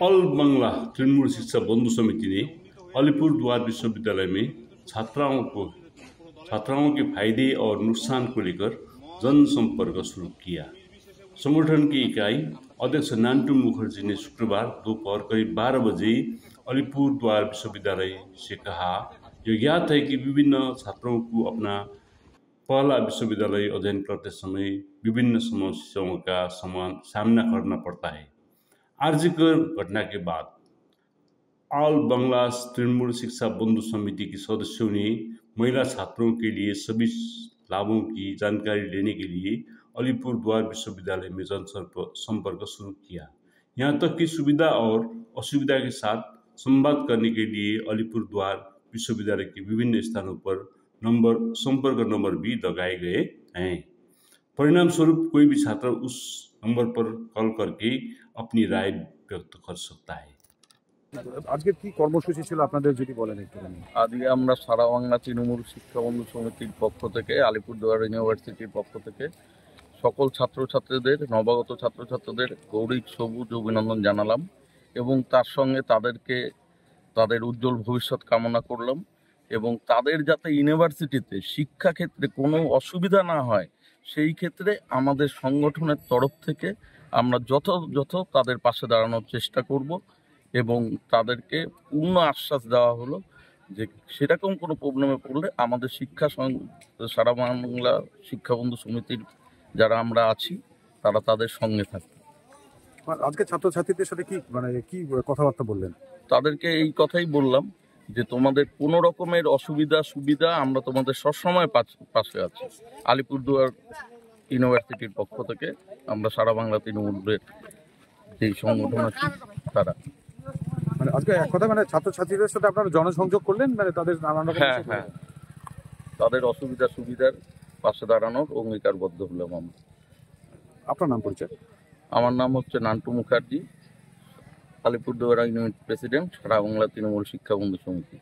All बंगला तृणमूल शिक्षा बंधु समिति ने अलीपुरद्वार विश्वविद्यालय में छात्राओं के फायदे और नुकसान को लेकर जनसंपर्क शुरू किया। संगठन की इकाई अध्यक्ष नांटू मुखर्जी ने शुक्रवार दोपहर करीब 12 बजे अलीपुरद्वार विश्वविद्यालय से कहा, यह ज्ञात है कि विभिन्न छात्रों को अपना पहला विश्वविद्यालय अध्ययन करते समय विभिन्न समस्याओं का सामना करना पड़ता है। आरजीकर घटना के बाद ऑल बंगला तृणमूल शिक्षा बंधु समिति के सदस्यों ने महिला छात्रों के लिए सभी लाभों की जानकारी लेने के लिए अलीपुरद्वार विश्वविद्यालय में जनसंपर्क शुरू किया। यहाँ तक कि सुविधा और असुविधा के साथ संवाद करने के लिए अलीपुरद्वार विश्वविद्यालय के विभिन्न स्थानों पर संपर्क नंबर भी लगाए गए हैं। परिणाम स्वरूप कोई भी छात्र उस नंबर पर कॉल करके अपनी राय व्यक्त कर सकता है। আজকে কি কর্মসূচি ছিল আপনাদের যদি বলেন একটু। আজকে আমরা সারা বাংলা তৃণমূল শিক্ষা বন্ধু সমিতির পক্ষ থেকে আলিপুরদুয়ার ইউনিভার্সিটির পক্ষ থেকে সকল ছাত্রছাত্রীদের নবাগত ছাত্রছাত্রীদের গৌরব সবুজ অভিনন্দন জানালাম এবং তার সঙ্গে তাদেরকে তাদের উজ্জ্বল ভবিষ্যৎ কামনা করলাম এবং তাদের যাতে ইউনিভার্সিটিতে শিক্ষাক্ষেত্রে কোনো অসুবিধা না হয় সেই ক্ষেত্রে আমাদের সংগঠনের তরফ থেকে আমরা যথাযথ তাদের পাশে দাঁড়ানোর চেষ্টা করব এবং তাদেরকে পূর্ণ আশ্বাস দেওয়া হলো যে সেরকম কোনো প্রবলেমে পড়লে আমাদের সারা বাংলা শিক্ষাবন্ধু সমিতির যারা আমরা আছি তারা তাদের সঙ্গে থাকবে। আজকে ছাত্রছাত্রীদের সাথে কি কথাবার্তা বললেন? তাদেরকে এই কথাই বললাম যে তোমাদের কোনো রকমের সুবিধা আমরা তোমাদের সবসময় পাশে আছি। আলিপুরদুয়ার ইউনিভার্সিটির পক্ষ থেকে আমরা সারা বাংলা তৃণমূলের যেই সংগঠন আছে তারা আজকে এক কথা ছাত্রছাত্রীদের সাথে আপনারা জনসংযোগ করলেন, তাদের নানান রকম তাদের সুবিধার পাশে দাঁড়ানোর অঙ্গীকারবদ্ধ হলাম আমরা। আপনার নাম পরিচয়? আমার নাম হচ্ছে নান্টু মুখার্জি, আলিপুরদুয়ার ইউনিট প্রেসিডেন্ট, সারা বাংলা তৃণমূল শিক্ষা বন্ধু সমিতি।